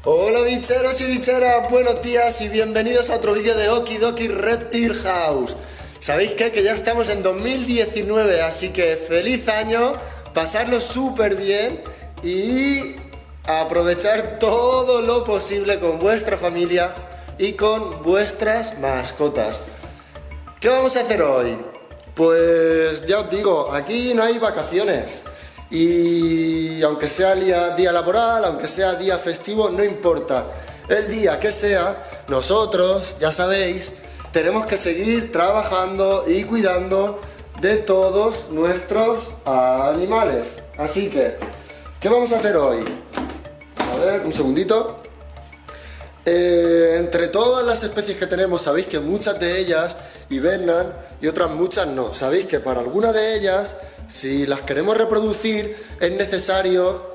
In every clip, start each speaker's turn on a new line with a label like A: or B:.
A: Hola bicheros y bicheras, buenos días y bienvenidos a otro vídeo de Okidoki Reptile House. ¿Sabéis qué? Que ya estamos en 2019, así que feliz año, pasarlo súper bien y aprovechar todo lo posible con vuestra familia y con vuestras mascotas. ¿Qué vamos a hacer hoy? Pues ya os digo, aquí no hay vacaciones. Y aunque sea día laboral, aunque sea día festivo, no importa. El día que sea, nosotros, ya sabéis, tenemos que seguir trabajando y cuidando de todos nuestros animales. Así que, ¿qué vamos a hacer hoy? A ver, un segundito. Entre todas las especies que tenemos, sabéis que muchas de ellas hibernan y otras muchas no. Sabéis que para algunas de ellas, si las queremos reproducir, es necesario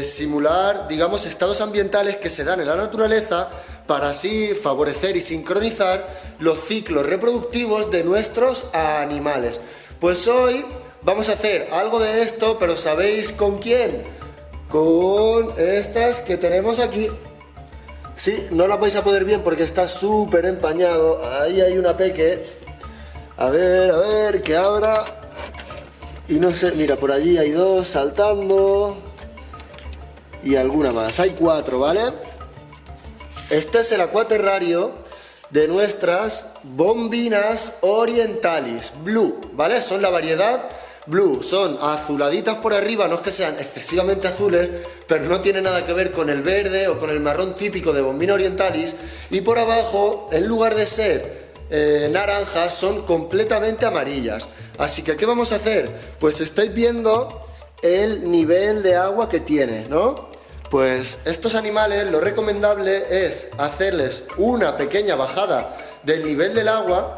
A: simular, digamos, estados ambientales que se dan en la naturaleza para así favorecer y sincronizar los ciclos reproductivos de nuestros animales. Pues hoy vamos a hacer algo de esto, pero ¿sabéis con quién? Con estas que tenemos aquí. Sí, no la vais a poder bien porque está súper empañado. Ahí hay una peque. A ver, que abra. Y no sé, mira, por allí hay dos saltando. Y alguna más. Hay 4, ¿vale? Este es el acuaterrario de nuestras bombinas orientalis Blue, ¿vale? Son la variedad Blue, son azuladitas por arriba, no es que sean excesivamente azules, pero no tiene nada que ver con el verde o con el marrón típico de bombina orientalis. Y por abajo, en lugar de ser naranjas, son completamente amarillas. Así que, ¿qué vamos a hacer? Pues estáis viendo el nivel de agua que tiene, ¿no? Pues estos animales, lo recomendable es hacerles una pequeña bajada del nivel del agua,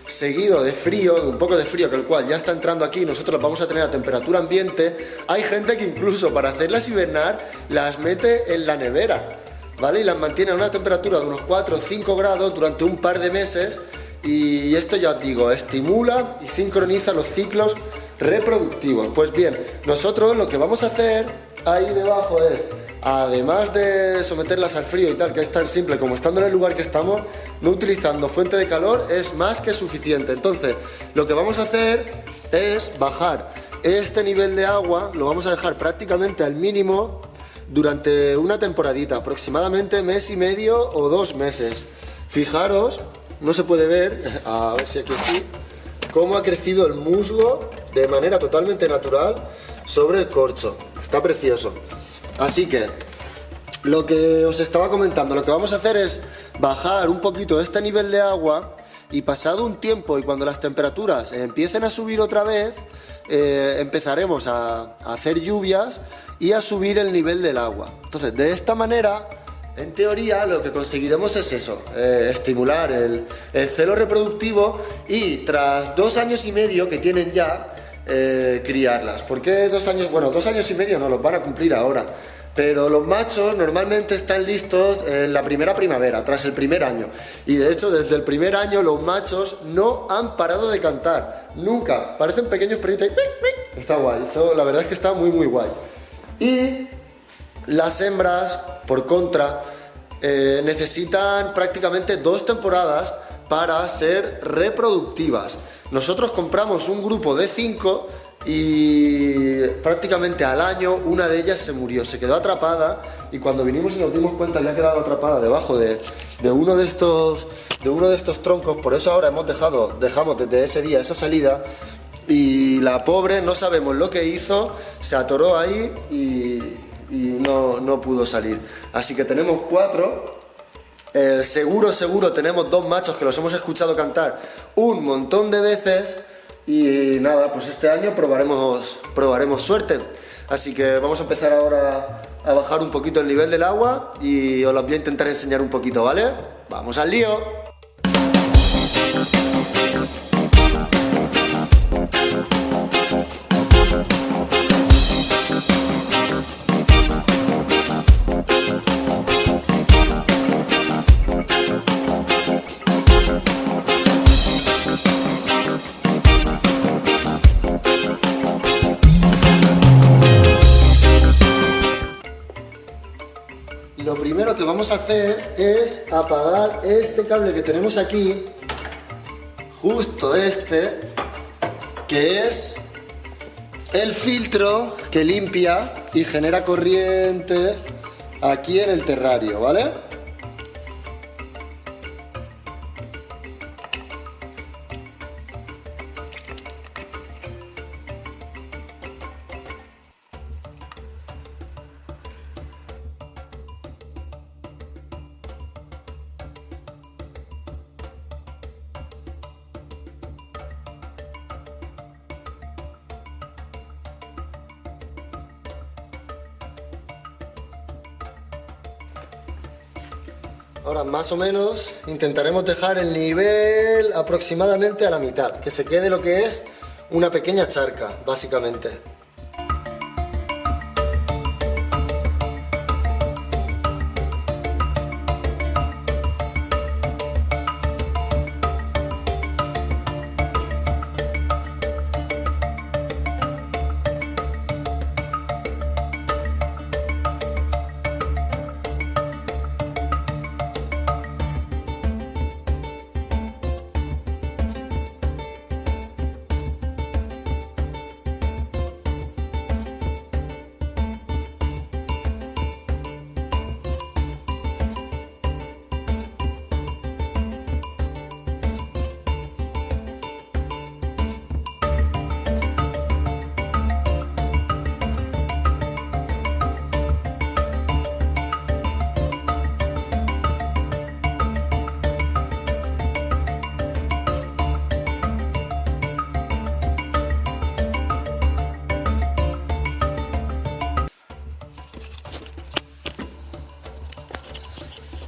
A: seguido de frío, de un poco de frío, que el cual ya está entrando aquí, nosotros vamos a tener a temperatura ambiente. Hay gente que incluso para hacerlas hibernar las mete en la nevera, ¿vale? Y las mantiene a una temperatura de unos 4 o 5 grados durante un par de meses. Y esto, ya os digo, estimula y sincroniza los ciclos reproductivos. Pues bien, nosotros lo que vamos a hacer ahí debajo es, además de someterlas al frío y tal, que es tan simple como estando en el lugar que estamos, no utilizando fuente de calor, es más que suficiente. Entonces, lo que vamos a hacer es bajar este nivel de agua, lo vamos a dejar prácticamente al mínimo durante una temporadita, aproximadamente mes y medio o 2 meses. Fijaros, no se puede ver, a ver si aquí sí, cómo ha crecido el musgo de manera totalmente natural sobre el corcho. Está precioso. Así que, lo que os estaba comentando, lo que vamos a hacer es bajar un poquito este nivel de agua y pasado un tiempo y cuando las temperaturas empiecen a subir otra vez, empezaremos a hacer lluvias y a subir el nivel del agua. Entonces, de esta manera, en teoría, lo que conseguiremos es eso, estimular el celo reproductivo y tras 2 años y medio que tienen ya, criarlas. ¿Por qué 2 años? Bueno, 2 años y medio no los van a cumplir ahora, pero los machos normalmente están listos en la primera primavera, tras el primer año. Y de hecho, desde el primer año los machos no han parado de cantar, nunca. Parecen pequeños perritos. Está guay, eso la verdad es que está muy muy guay. Y las hembras, por contra, necesitan prácticamente 2 temporadas para ser reproductivas. Nosotros compramos un grupo de 5 y prácticamente al año una de ellas se murió, se quedó atrapada y cuando vinimos y nos dimos cuenta había quedado atrapada debajo de uno de estos troncos. Por eso ahora dejamos desde ese día esa salida y la pobre no sabemos lo que hizo, se atoró ahí y no pudo salir. Así que tenemos 4. Seguro tenemos 2 machos que los hemos escuchado cantar un montón de veces. Y nada, pues este año probaremos suerte. Así que vamos a empezar ahora a bajar un poquito el nivel del agua y os lo voy a intentar enseñar un poquito, ¿vale? ¡Vamos al lío! lo primero que vamos a hacer es apagar este cable que tenemos aquí, justo este, que es el filtro que limpia y genera corriente aquí en el terrario, ¿vale? Ahora más o menos intentaremos dejar el nivel aproximadamente a la mitad, que se quede lo que es una pequeña charca, básicamente.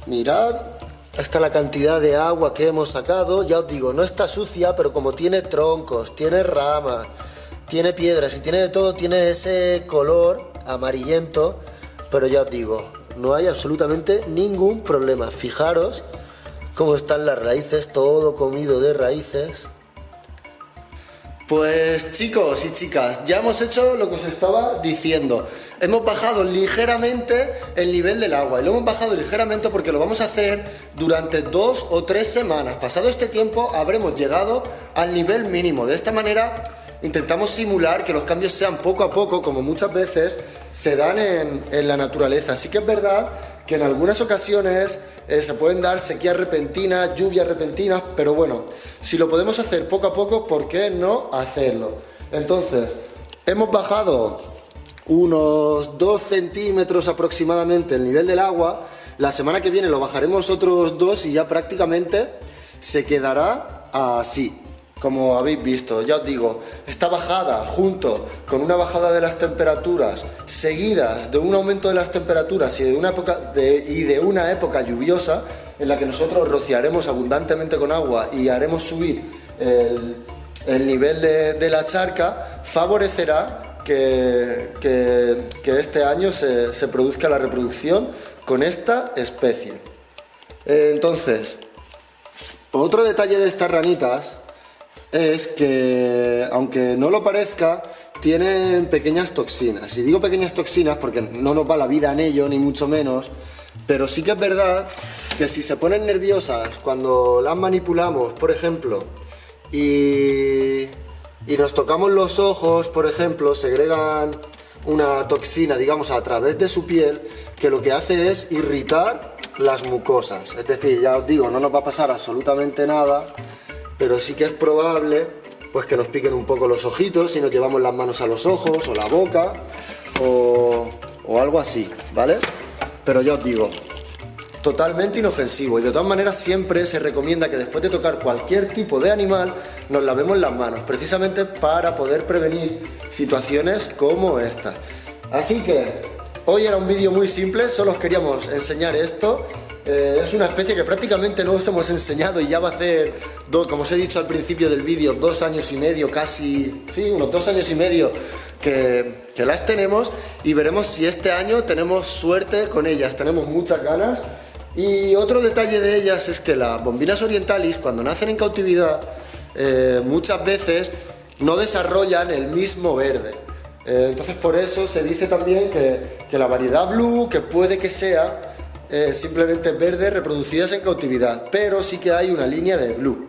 A: Mirad, esta es la cantidad de agua que hemos sacado. Ya os digo, no está sucia, pero como tiene troncos, tiene ramas, tiene piedras y tiene de todo, tiene ese color amarillento. Pero ya os digo, no hay absolutamente ningún problema. Fijaros cómo están las raíces, todo comido de raíces. Pues chicos y chicas, ya hemos hecho lo que os estaba diciendo. Hemos bajado ligeramente el nivel del agua y lo hemos bajado ligeramente porque lo vamos a hacer durante 2 o 3 semanas. Pasado este tiempo habremos llegado al nivel mínimo. De esta manera intentamos simular que los cambios sean poco a poco, como muchas veces se dan en la naturaleza. Sí que es verdad que en algunas ocasiones se pueden dar sequías repentinas, lluvias repentinas, pero bueno, si lo podemos hacer poco a poco, ¿por qué no hacerlo? Entonces, hemos bajado unos 2 centímetros aproximadamente el nivel del agua. La semana que viene lo bajaremos otros 2 y ya prácticamente se quedará así, como habéis visto. Ya os digo, esta bajada junto con una bajada de las temperaturas seguidas de un aumento de las temperaturas y de una época lluviosa en la que nosotros rociaremos abundantemente con agua y haremos subir el nivel de la charca, favorecerá que este año se produzca la reproducción con esta especie. Entonces, otro detalle de estas ranitas es que, aunque no lo parezca, tienen pequeñas toxinas. Y digo pequeñas toxinas porque no nos va la vida en ello, ni mucho menos, pero sí que es verdad que si se ponen nerviosas cuando las manipulamos, por ejemplo, y nos tocamos los ojos, por ejemplo, segregan una toxina, digamos, a través de su piel, que lo que hace es irritar las mucosas. Es decir, ya os digo, no nos va a pasar absolutamente nada, pero sí que es probable pues que nos piquen un poco los ojitos si nos llevamos las manos a los ojos o la boca o algo así, ¿vale? Pero ya os digo, totalmente inofensivo, y de todas maneras siempre se recomienda que después de tocar cualquier tipo de animal nos lavemos las manos, precisamente para poder prevenir situaciones como esta. Así que hoy era un vídeo muy simple, solo os queríamos enseñar esto. Es una especie que prácticamente no os hemos enseñado y ya va a hacer, como os he dicho al principio del vídeo, 2 años y medio casi, sí, unos 2 años y medio que las tenemos, y veremos si este año tenemos suerte con ellas. Tenemos muchas ganas. Y otro detalle de ellas es que las bombinas orientalis, cuando nacen en cautividad, muchas veces no desarrollan el mismo verde. Entonces por eso se dice también que la variedad blue, que puede que sea simplemente verdes reproducidas en cautividad, pero sí que hay una línea de blue.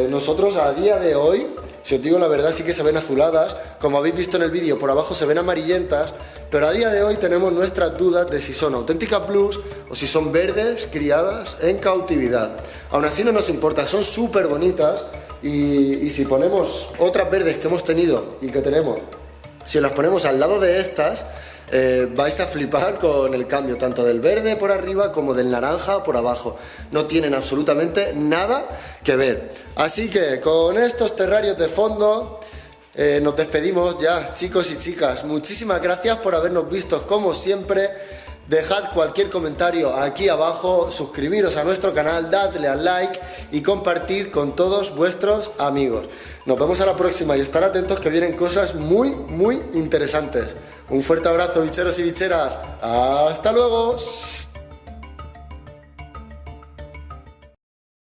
A: Nosotros a día de hoy, si os digo la verdad, sí que se ven azuladas, como habéis visto en el vídeo, por abajo se ven amarillentas, pero a día de hoy tenemos nuestras dudas de si son auténticas blues o si son verdes criadas en cautividad. Aún así no nos importa, son súper bonitas y si ponemos otras verdes que hemos tenido y que tenemos, si las ponemos al lado de estas, vais a flipar con el cambio, tanto del verde por arriba como del naranja por abajo. No tienen absolutamente nada que ver. Así que con estos terrarios de fondo nos despedimos ya, chicos y chicas. Muchísimas gracias por habernos visto como siempre. Dejad cualquier comentario aquí abajo, suscribiros a nuestro canal, dadle al like y compartid con todos vuestros amigos. Nos vemos a la próxima y estar atentos que vienen cosas muy interesantes. Un fuerte abrazo, bicheros y bicheras. ¡Hasta luego!